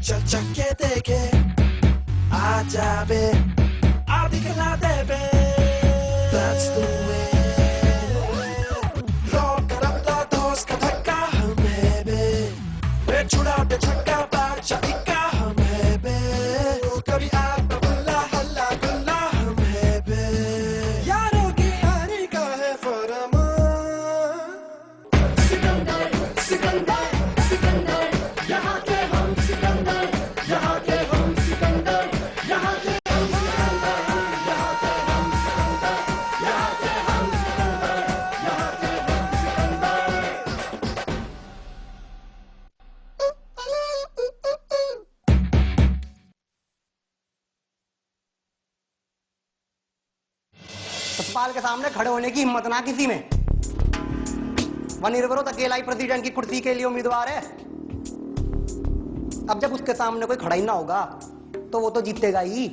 चल चल के देखे आजा बे आ दिखला दे बे That's the way लौट कर अपना दोस्त का धक्का हमें बे छुड़ा दे छक्का बादशाह इक्का हमें बे कभी आप बुल्ला हल्ला गुल्ला हमें बे यारों की यारी का है फरमान सिकंदर सिकंदर सिकंदर यहाँ के हम सिकंदर यहाँ के हम सिकंदर यहाँ के हम सिकंदर यहाँ के हम सिकंदर यहाँ के हम सिकंदर यहाँ के हम सिकंदर सतपाल के सामने खड़े होने की हिम्मत ना किसी में। वनिर्वरोध अकेला ही प्रेसिडेंट की कुर्सी के लिए उम्मीदवार है। अब जब उसके सामने कोई खड़ा ही ना होगा तो वो तो जीतेगा ही।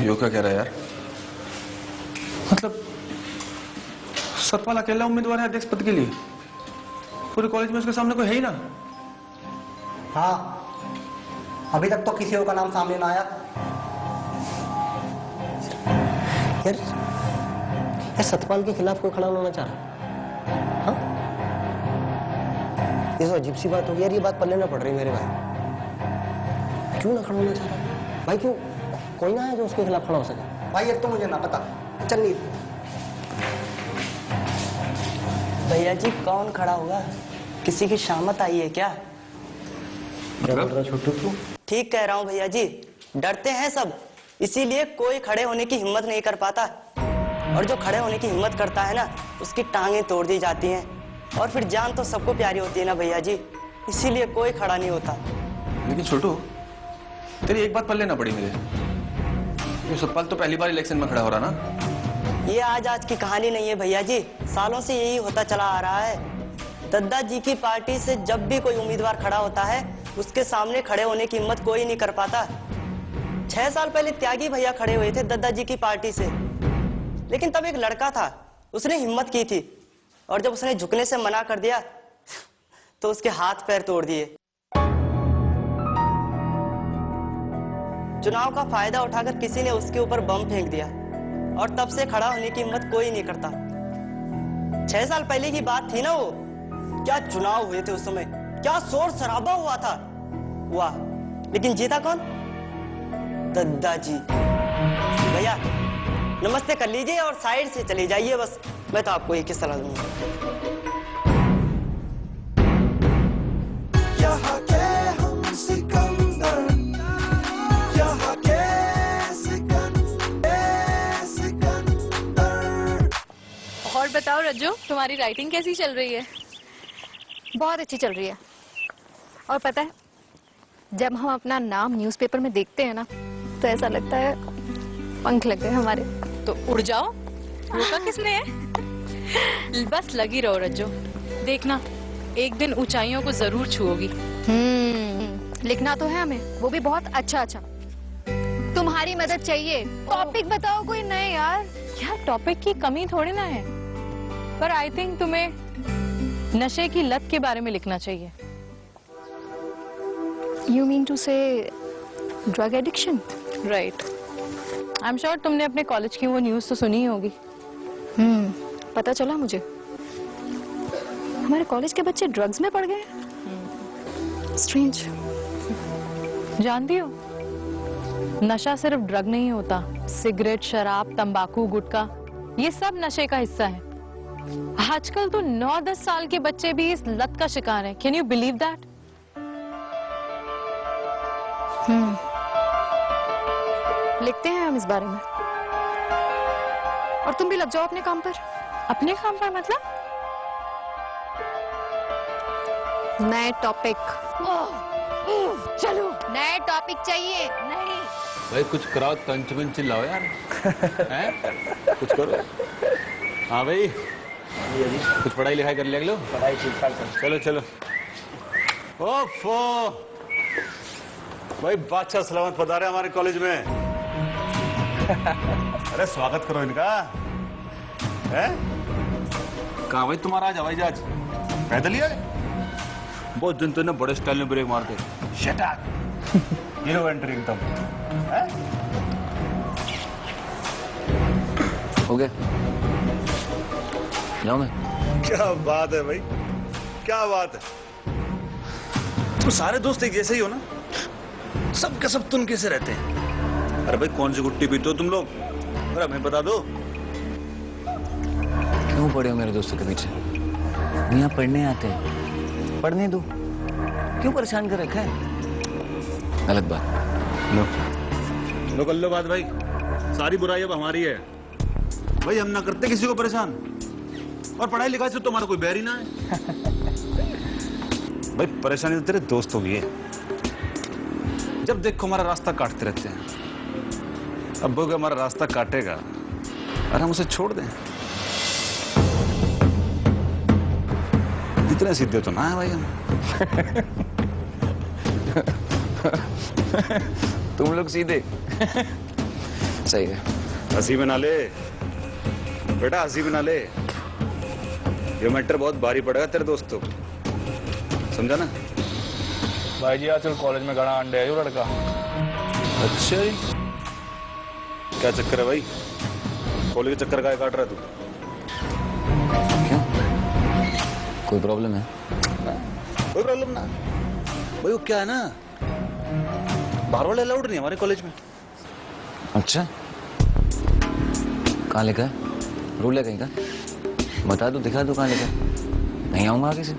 यो क्या कह रहा है यार? मतलब सतपाल अकेला उम्मीदवार है अध्यक्ष पद के लिए? पूरे कॉलेज में उसके सामने कोई है ही ना? हाँ, अभी तक तो किसी का नाम सामने ना आया। यार सतपाल के खिलाफ कोई खड़ा होना चाह रहा? हाँ? ये तो अजीब सी बात होगी यार, ये बात पल्ले ना पड़ रही मेरे भाई। क्यों ना खड़ा होना चाह रहा भाई? क्यों कोई ना है जो उसके खिलाफ खड़ा हो सके? भाई ये तो मुझे ना पता। चल नील। भैया जी कौन खड़ा होगा? किसी की शामत आई है क्या? क्या बोल रहा छोटू तू? ठीक कह रहा हूँ भैया जी, डरते हैं सब, इसीलिए कोई खड़े होने की हिम्मत नहीं कर पाता। और जो खड़े होने की हिम्मत करता है ना, उसकी टांगें तोड़ दी जाती हैं। और फिर जान तो सबको प्यारी होती है ना भैया जी, इसीलिए कोई खड़ा नहीं होता। लेकिन छोटू, तेरी एक बात पल्ले ना पड़ी मेरे। ये सतपाल तो पहली बार इलेक्शन में खड़ा हो रहा ना? ये आज की कहानी नहीं है भैया जी, सालों से यही होता चला आ रहा है। दद्दा जी की पार्टी से जब भी कोई उम्मीदवार खड़ा होता है, उसके सामने खड़े होने की हिम्मत कोई नहीं कर पाता। 6 साल पहले त्यागी भैया खड़े हुए थे दद्दा जी की पार्टी से, लेकिन तब एक लड़का था, उसने हिम्मत की थी, और जब उसने झुकने से मना कर दिया तो उसके हाथ पैर तोड़ दिए। चुनाव का फायदा उठाकर किसी ने उसके ऊपर बम फेंक दिया, और तब से खड़ा होने की हिम्मत कोई नहीं करता। 6 साल पहले की बात थी ना वो, क्या चुनाव हुए थे उस समय, क्या शोर शराबा हुआ था। वाह, लेकिन जीता कौन? दद्दा जी। भैया नमस्ते कर लीजिए और साइड से चले जाइए बस, मैं तो आपको एक ही सलाह दूंगा। यहाँ के हम सिकंदर यहाँ के सिकंदर। और बताओ रज्जो, तुम्हारी राइटिंग कैसी चल रही है? बहुत अच्छी चल रही है। और पता है, जब हम अपना नाम न्यूज़पेपर में देखते हैं ना, तो ऐसा लगता है पंख लग गए हमारे। तो उड़ जाओ, रोका किसने है? बस लगी रहो रज्जो, देखना एक दिन ऊंचाइयों को जरूर छुओगी। लिखना तो है हमें, वो भी बहुत अच्छा अच्छा। तुम्हारी मदद चाहिए, टॉपिक बताओ कोई नए यार। यार टॉपिक की कमी थोड़ी ना है, पर आई थिंक तुम्हें नशे की लत के बारे में लिखना चाहिए। You mean to say drug addiction? Right. I am sure तुमने अपने कॉलेज की वो न्यूज़ तो सुनी ही होगी। पता चला मुझे, हमारे कॉलेज के बच्चे ड्रग्स में पड़ गए। स्ट्रेंज। जानती हो, नशा सिर्फ ड्रग नहीं होता, सिगरेट, शराब, तंबाकू, गुटखा, ये सब नशे का हिस्सा है। आजकल तो 9-10 साल के बच्चे भी इस लत का शिकार हैं। Can you believe that? लिखते हैं हम इस बारे में, और तुम भी लग जाओ अपने काम पर। अपने काम पर मतलब? नए टॉपिक। चलो, नए टॉपिक चाहिए। नहीं भाई कुछ कराओ, तंच में चिल्लाओ यार। हैं? कुछ करो। हाँ भाई, कुछ पढ़ाई लिखाई कर लिया लो। पढ़ाई ठीक ठाक चलो चलो। ओफो भाई, बादशाह सलामत पधारे हमारे कॉलेज में। अरे स्वागत करो इनका। है कहाँ भाई तुम्हारा आज हवाई जहाज? पैदल ही आए? बहुत दिन तो ना बड़े स्टाइल में ब्रेक मारते। Shut up. हीरो एंट्री एकदम। हो गया, जाऊं मैं? क्या बात है भाई, क्या बात है। तुम सारे दोस्त एक जैसे ही हो ना? सब के सब तुम कैसे रहते हैं? अरे भाई कौन सी गुट्टी पीते हो तुम लोग? अरे हमें बता दो। क्यों पड़े हो मेरे दोस्तों के पीछे? यहाँ पढ़ने आते हैं, पढ़ने दो। क्यों परेशान कर रखा है? गलत बात। लो कर लो बात भाई, सारी बुराई अब हमारी है भाई। हम ना करते किसी को परेशान, और पढ़ाई लिखाई से तो हमारा कोई बैर ही ना है। भाई परेशानी तो तेरे दोस्त होगी है, जब देखो हमारा रास्ता काटते रहते हैं। अब वो हमारा रास्ता काटेगा और हम उसे छोड़ दें? इतने सीधे तो ना है भाई हम। तुम लोग सीधे। सही है। हंसी में ना ले बेटा, हंसी में ना ले। ये मैटर बहुत भारी पड़ेगा तेरे दोस्तों को, समझा ना? भाई जी आजकल कॉलेज में घना अंडे है जो लड़का। अच्छा जी, क्या चक्कर है भाई? कॉलेज के चक्कर का काट रहा तू? क्यों, कोई प्रॉब्लम है? कोई प्रॉब्लम ना भाई। वो क्या है ना, बाहर वाले अलाउड नहीं हमारे कॉलेज में। अच्छा, कहाँ लिखा है? रूल है कहीं का? बता दो, दिखा दो कहाँ लिखा है। नहीं आऊंगा आगे से।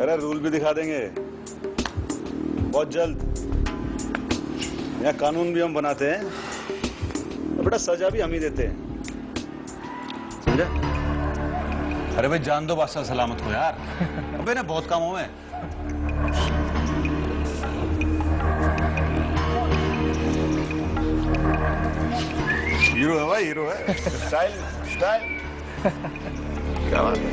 अरे रूल भी दिखा देंगे बहुत जल्द। यहाँ कानून भी हम बनाते हैं और बेटा सजा भी हम ही देते हैं, समझा? अरे भाई जान दो बादशाह सलामत को यार। अबे ना बहुत काम हुए। हीरो है भाई, हीरो है। Style style. क्या बात है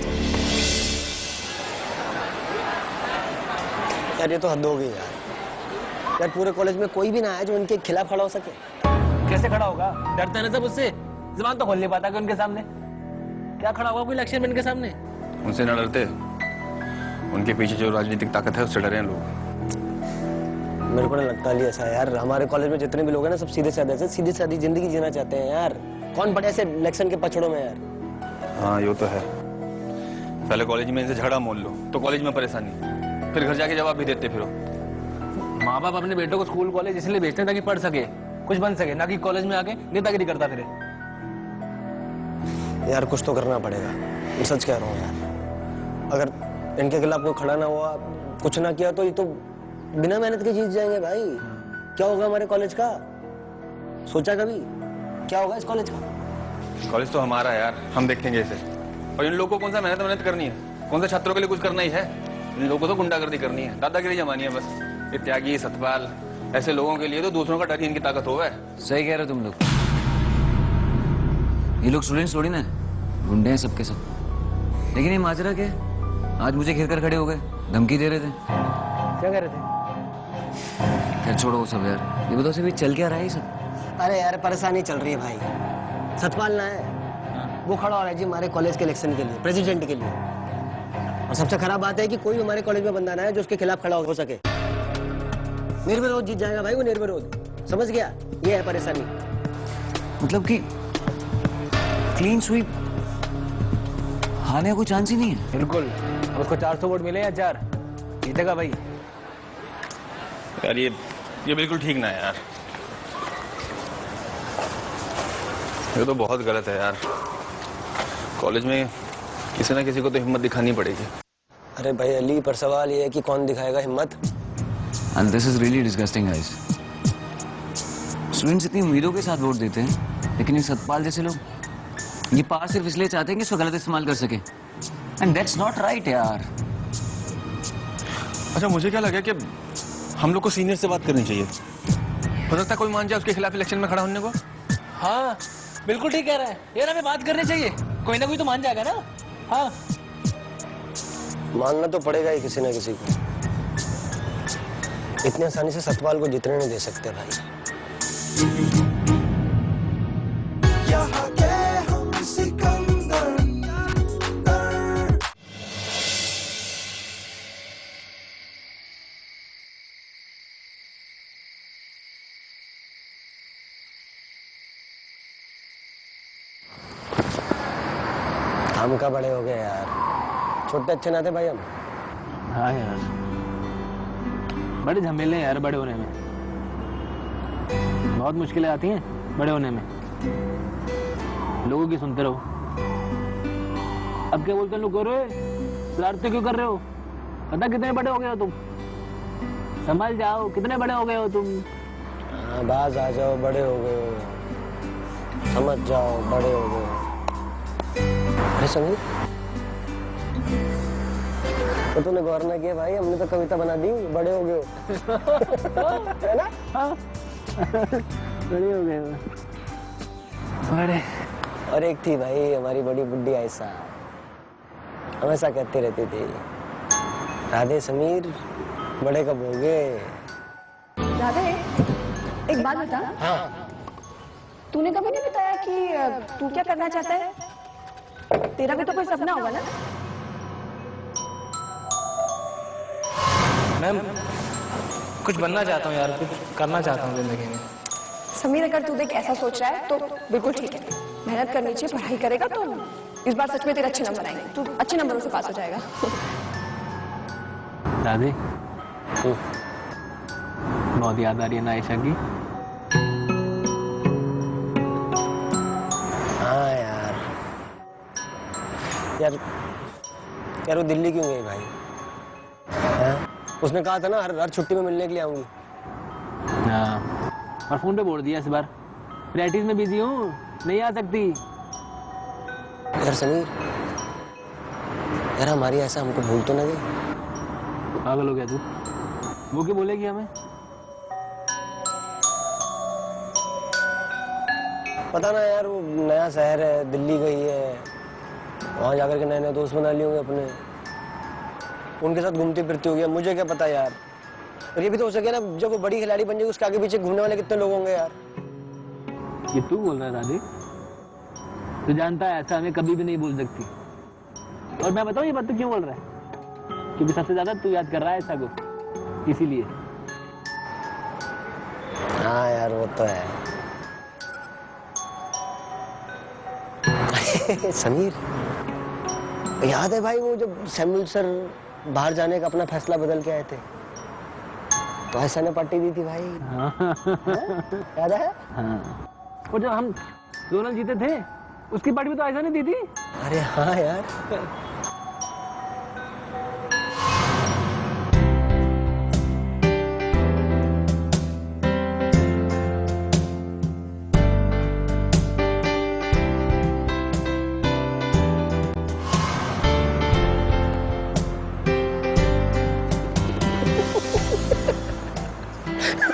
यार, ये तो हद हो गई यार। यार पूरे कॉलेज में कोई भी ना है जो उनके खिलाफ खड़ा हो सके। कैसे खड़ा होगा? डरता है ना सब उससे, जुबान तो खोल नहीं पाता कि उनके सामने। क्या खड़ा होगा कोई इलेक्शन में इनके सामने? उनसे न डरते, उनके पीछे जो राजनीतिक ताकत है उससे डरे हैं लोग। मेरे को नहीं लगता ही ऐसा है यार। हमारे कॉलेज में जितने भी लोग हैं ना, सब सीधे साधे से सीधी सादी जिंदगी जीना चाहते हैं यार। कौन पड़े ऐसे इलेक्शन के पछड़ों में यार? हाँ ये तो है। पहले कॉलेज में इनसे झगड़ा मोल लो तो कॉलेज में परेशानी, फिर घर जाके जवाब भी देते फिरो। माँ बाप अपने बेटों को स्कूल कॉलेज इसलिए भेजते हैं ताकि पढ़ सके, कुछ बन सके, ना कि कॉलेज में आके नेतागिरी करता फिरे। यार कुछ तो करना पड़ेगा, मैं सच कह रहा हूँ यार। अगर इनके खिलाफ कोई खड़ा ना हुआ, कुछ ना किया, तो ये तो बिना मेहनत के जीत जाएंगे भाई। क्या होगा हमारे कॉलेज का? सोचा कभी क्या होगा इस कॉलेज का? कॉलेज तो हमारा है यार, हम देखेंगे इसे। और इन लोगों को कौन सा मेहनत करनी है? कौन सा छात्रों के लिए कुछ करना ही है? इन लोगों को तो गुंडागर्दी करनी है, दादागिरी जमानी है बस। ये त्यागी, सतपाल, ऐसे लोगों के लिए तो दूसरों का डर ही इनकी ताकत होगा। सही कह रहे हो तुम लोग। ये लोग स्टूडेंट्स थोड़ी ना, गुंडे हैं सबके सब। लेकिन ये माजरा क्या है? आज मुझे घेर कर खड़े हो गए, धमकी दे रहे थे। क्या कह रहे थे? खैर छोड़ो वो सब यार, ये बताओ सिर्फ चल क्या रहा है ये सब? अरे यार परेशानी चल रही है भाई। सतपाल ना है, वो खड़ा हो रहा है जी हमारे कॉलेज के इलेक्शन के लिए, प्रेसिडेंट के लिए। और सबसे खराब बात है कि कोई हमारे कॉलेज में बंदा ना है जो उसके खिलाफ खड़ा हो सके। निर्विरोध जीत जाएगा भाई वो, निर्विरोध। समझ गया? ये है परेशानी। मतलब कि क्लीन स्वीप हारने का कोई चांस ही नहीं है। बिल्कुल, उसको 400 वोट मिले या 4, जीतेगा भाई। यार ये बिल्कुल ठीक ना है यार। ये तो बहुत गलत है यार। कॉलेज में किसी ना किसी को तो हिम्मत दिखानी पड़ेगी। अरे भाई अली, पर सवाल ये है कि कौन दिखाएगा हिम्मत? And this is really disgusting, guys. Students इतनी उम्मीदों के साथ वोट देते हैं, लेकिन ये सतपाल जैसे लोग ये पास सिर्फ इसलिए चाहते हैं कि इसको गलत इस्तेमाल कर सके। And that's not right यार। अच्छा मुझे क्या लगा कि हम लोग को सीनियर से बात करनी चाहिए। हो सकता है कोई मान जाए उसके खिलाफ इलेक्शन में खड़ा होने को। हाँ बिल्कुल ठीक कह रहा है यार, हमें बात करनी चाहिए, कोई ना कोई तो मान जाएगा ना। हाँ मानना तो पड़ेगा ही किसी न किसी को। इतनी आसानी से सतपाल को जितने नहीं दे सकते भाई। यहाँ के हम सिकंदर हम का बड़े हो गए यार, छोटे अच्छे ना थे भाई हम। हाँ यार, बड़े झमेले हैं यार बड़े होने में, बहुत मुश्किलें आती हैं बड़े होने में। लोगों की सुनते रहो। अब क्या बोलते हैं लोग, रे शरारतें क्यों कर रहे हो, पता कितने बड़े हो गए हो तुम, संभल जाओ, कितने बड़े हो गए हो तुम। हाँ बाज आ जाओ, बड़े हो गए हो, समझ जाओ बड़े हो गए हो। अरे समीर, तो तूने गौर ना किया भाई, हमने तो कविता बना दी, बड़े हो गए हो। है ना? हाँ बड़े हो गए हो, बड़े। और एक थी भाई हमारी बड़ी बुड्ढी आयशा, हमेशा कहती रहती थी, राधे समीर बड़े कब होगे। राधे एक बात बता। हाँ। तूने कभी नहीं बताया कि तू क्या करना चाहता है, तेरा भी तो कोई सपना होगा ना। मैम कुछ बनना चाहता हूँ यार, कुछ करना चाहता हूँ जिंदगी में। समीर अगर तू देख ऐसा सोच रहा है तो बिल्कुल ठीक है, मेहनत करनी चाहिए, पढ़ाई करेगा तो इस बार सच में तेरे अच्छे नंबर आएंगे, तू अच्छे नंबरों से पास हो जाएगा। दादी बहुत याद आ रही है ना आयशा की। हाँ यार, यार यार वो दिल्ली क्यों गई भाई? हाँ? उसने कहा था ना हर छुट्टी में मिलने के लिए आऊंगी। हाँ, और फोन पे बोल दिया इस बार, प्रैक्टिस में बिजी हूँ, नहीं आ सकती। यार समीर, यार हमारी ऐसा हमको भूल तो ना गई। पागल हो गया तू, वो क्यों बोलेगी हमें? पता ना यार, वो नया शहर है, दिल्ली गई है, वहां जाकर के नए नए दोस्त बना लिए होंगे अपने, उनके साथ घूमती फिरती होगी, मुझे क्या पता यार। और ये भी तो हो सके ना, जब वो बड़ी खिलाड़ी बन जाएगी उसके आगे पीछे घूमने वाले कितने लोग होंगे यार। ये तू बोल रहा है दादी, तू जानता है ऐसा हमें कभी भी नहीं बोल सकती। और मैं बताऊं ये बात तू क्यों बोल रहा है, क्योंकि सबसे ज्यादा तू याद कर रहा है ऐसा को, इसीलिए। हाँ यार वो तो है। समीर, याद है भाई वो जब सैमुअल सर बाहर जाने का अपना फैसला बदल के आए थे, तो ऐसा ने पार्टी दी थी भाई। हाँ? याद है? हाँ। और जब हम जोनल जीते थे उसकी पार्टी भी तो ऐसा नहीं दी थी। अरे हाँ यार।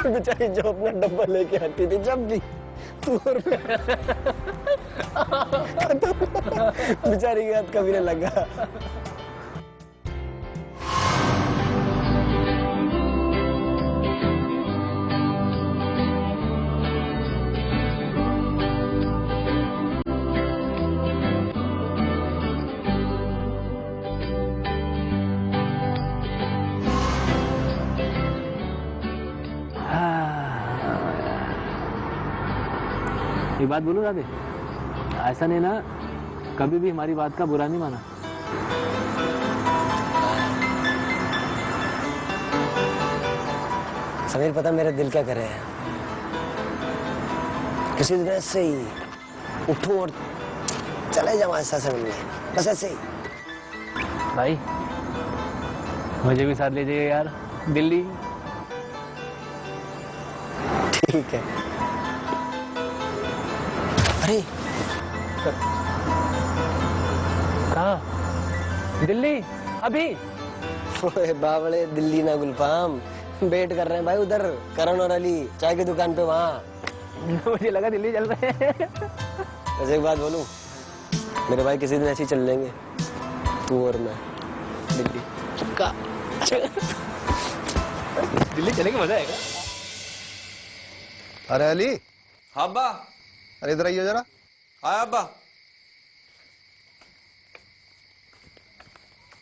बेचारी जो अपना डब्बा लेके आती थी जब भी, बेचारी के हाथ कभी नहीं लगा। एक बात बोलूं दादी, ऐसा ने ना कभी भी हमारी बात का बुरा नहीं माना। समीर पता मेरा दिल क्या कर रहा है, किसी दिन ऐसे ही उठूं और चले जाऊं ऐसा से मिलने, बस ऐसे ही। भाई मुझे भी साथ ले जाइए यार दिल्ली। ठीक है। अरे कहाँ? दिल्ली? अभी? ओए बावड़े, दिल्ली ना गुलफाम, वेट कर रहे हैं भाई उधर करण और अली चाय की दुकान पे वहाँ। मुझे लगा दिल्ली चल रहे हैं। वैसे एक बात बोलूं, मेरे भाई किसी दिन ऐसे ही चल लेंगे, तू और मैं दिल्ली। का दिल्ली चलेंगे, मजा आएगा। अरे अली, हाँ अब्बा। अरे इधर आइए जरा। हाँ अब्बा।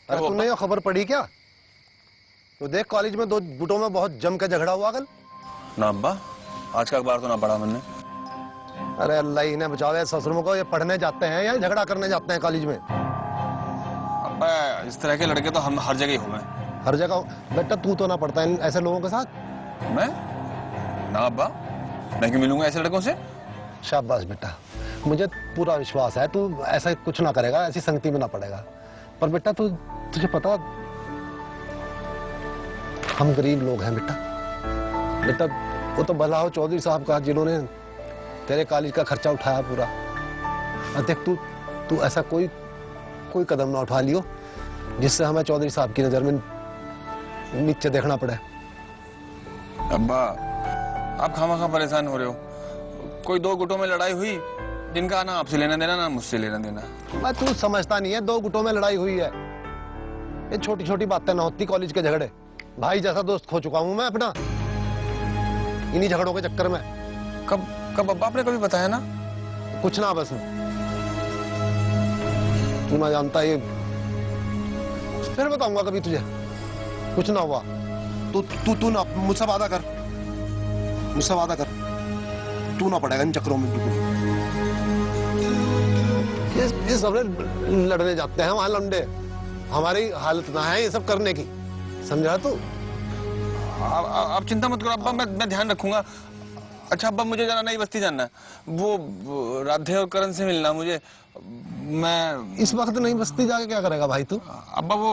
अरे तूने ये खबर पढ़ी क्या? तो देख कॉलेज में दो गुटों में बहुत जम के झगड़ा हुआ कल। ना अब्बा, आज का अखबार तो ना पढ़ा मैंने। अरे अल्लाह ही ने बचावे ससुरों को, ये पढ़ने जाते हैं या झगड़ा करने जाते हैं कॉलेज में? अब्बा इस तरह के लड़के तो हम हर जगह ही हुए। हर जगह? बेटा तू तो ना पढ़ता है ऐसे लोगों के साथ। मैं? ना अब्बा, मैं क्यों मिलूंगा ऐसे लड़कों से? शाबाश बेटा, मुझे पूरा विश्वास है तू ऐसा कुछ ना करेगा, ऐसी संगति में ना पड़ेगा। पर बेटा तुझे पता, हम गरीब लोग हैं बेटा। बेटा वो तो भला हो चौधरी साहब का, जिन्होंने तेरे कॉलेज का खर्चा उठाया पूरा। और देख तू ऐसा कोई कदम ना उठा लियो जिससे हमें चौधरी साहब की नजर में नीचे देखना पड़े। अब्बा आप खामखा परेशान हो रहे हो। कोई दो गुटों में लड़ाई हुई जिनका ना आपसे लेना देना ना मुझसे लेना देना। मैं तू समझता नहीं है, दो गुटों में लड़ाई हुई है, ये छोटी छोटी बातें ना होती कॉलेज के झगड़े। भाई जैसा दोस्त खो चुका हूं मैं अपना इन्हीं झगड़ों के चक्कर में। कब अब्बा आपने कभी बताया ना? कुछ ना, बस तू ना जानता, ये फिर बताऊंगा कभी तुझे। कुछ ना हुआ। तू ना मुझसे वादा कर, मुझसे वादा कर, तू ना पड़ेगा इन चक्करों में बिल्कुल। ये सब लड़ने जाते हैं वहां लंडे, हमारी हालत ना है ये सब करने की, समझा तू? आप चिंता मत करो अब्बा, मैं ध्यान रखूंगा। अच्छा अब्बा मुझे जाना नई बस्ती जाना है, वो राधे और करण से मिलना मुझे। मैं इस वक्त नई बस्ती जाके क्या करेगा भाई तू? अब्बा वो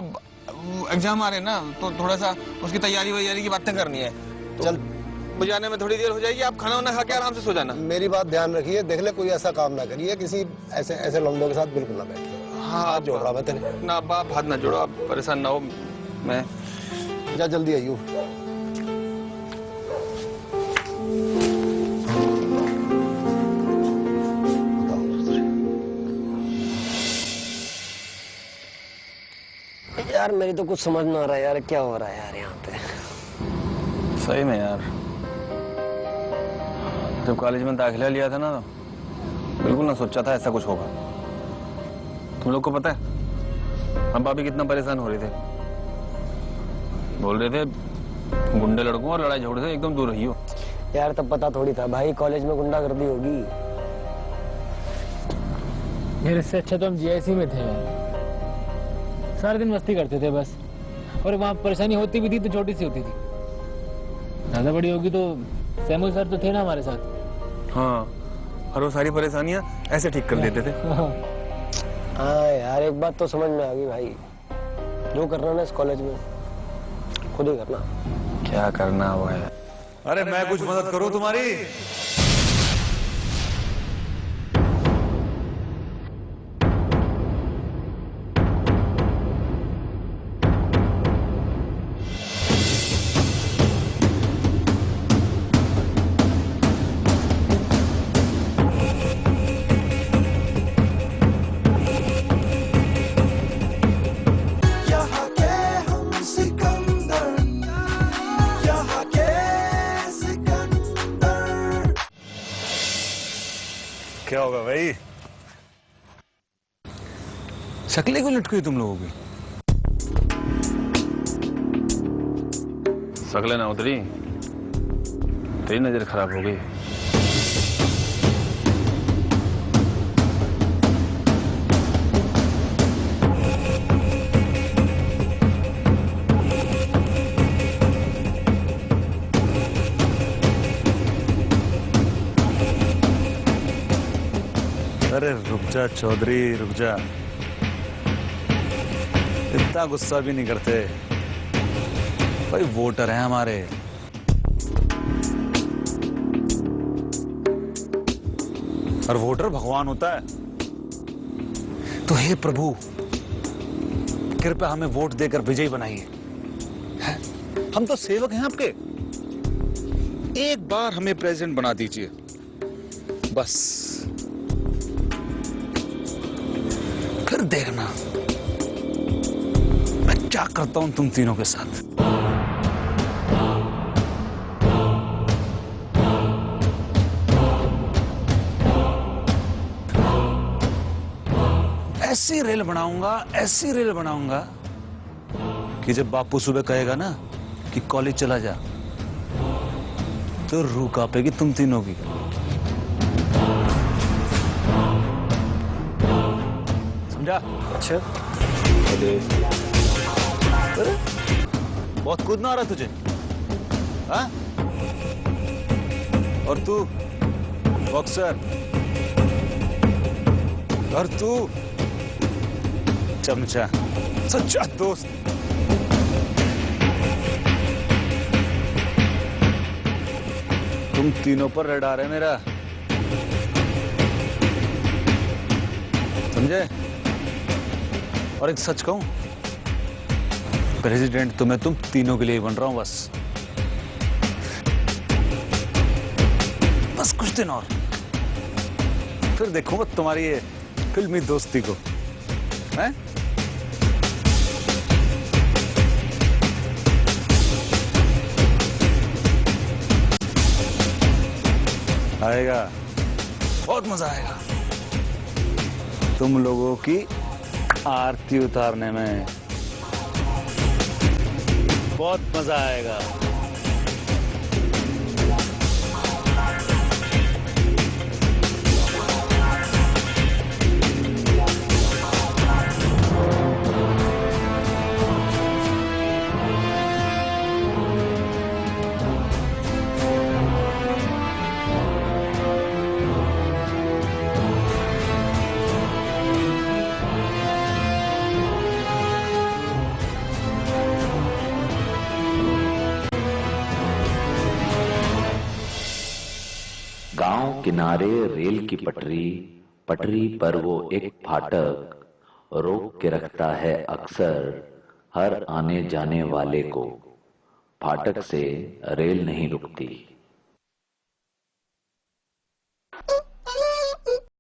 एग्जाम आ रहे हैं ना, तो थोड़ा सा उसकी तैयारी की बातें करनी है। तो चल मुझे आने में थोड़ी देर हो जाएगी, आप खाना वाना खा के आराम से सो जाना। मेरी बात ध्यान रखिए, देख ले कोई ऐसा काम ना करिए, किसी ऐसे लौंडों के साथ बिल्कुल ना बैठिए। हाँ हाथ जोड़ रहा मैं तेरे। ना अब्बा आप हाथ ना जोड़ो, आप परेशान ना हो। मैं जा जल्दी आइयो। यार मेरी तो कुछ समझ ना आ रहा है यार, क्या हो रहा है यार यहाँ पे। सही में यार, जब कॉलेज में दाखिला लिया था ना, बिल्कुल ना सोचा था ऐसा कुछ होगा। तुम लोग को पता है अब्बा भी कितना परेशान हो रहे थे, बोल रहे थे गुंडे लड़कों और लड़ाई झगड़े से एकदम दूर रहियो। यार तब पता थोड़ी था भाई कॉलेज में गुंडागर्दी होगी। मेरे से अच्छा तो हम जीआईसी में थे यार, सारे दिन मस्ती करते थे बस। और वहाँ परेशानी होती भी थी तो छोटी सी होती थी, ज्यादा बड़ी होगी तो सैमुअल सर तो थे ना हमारे साथ। हाँ, और वो सारी परेशानियां ऐसे ठीक कर देते थे। हाँ यार एक बात तो समझ में आ गई भाई, जो करना ना इस कॉलेज में खुद ही करना। क्या करना हुआ है? अरे मैं कुछ मदद करूं तुम्हारी? यहाँ के हम सिकंदर, यहाँ के सिकंदर। क्या होगा भाई? शक्लें क्यों लटकी तुम लोगों की? शक्लें ना उतरी, तेरी नजर खराब हो गई। अरे रुक जा चौधरी, रुक जा, इतना गुस्सा भी नहीं करते भाई, वोटर हैं हमारे। और वोटर भगवान होता है, तो हे प्रभु कृपया हमें वोट देकर विजयी बनाइए। हम तो सेवक हैं आपके। एक बार हमें प्रेसिडेंट बना दीजिए बस, फिर देखना मैं क्या करता हूं तुम तीनों के साथ। ऐसी रेल बनाऊंगा कि जब बापू सुबह कहेगा ना कि कॉलेज चला जा, तो रूह कांपेगी तुम तीनों की। समझा? अच्छा, अरे बहुत कूदना आ रहा तुझे, हाँ? और तू बॉक्सर, और तू चमचा, सच्चा दोस्त। तुम तीनों पर रडार है मेरा, समझे? और एक सच कहूं, प्रेसिडेंट तो मैं तुम तीनों के लिए बन रहा हूं बस कुछ दिन और, फिर देखूंगा तुम्हारी ये फिल्मी दोस्ती को, हैं? आएगा, बहुत मजा आएगा तुम लोगों की आरती उतारने में, बहुत मजा आएगा। गांव किनारे रेल की पटरी, पटरी पर वो एक फाटक, रोक के रखता है अक्सर हर आने जाने वाले को। फाटक से रेल नहीं रुकती।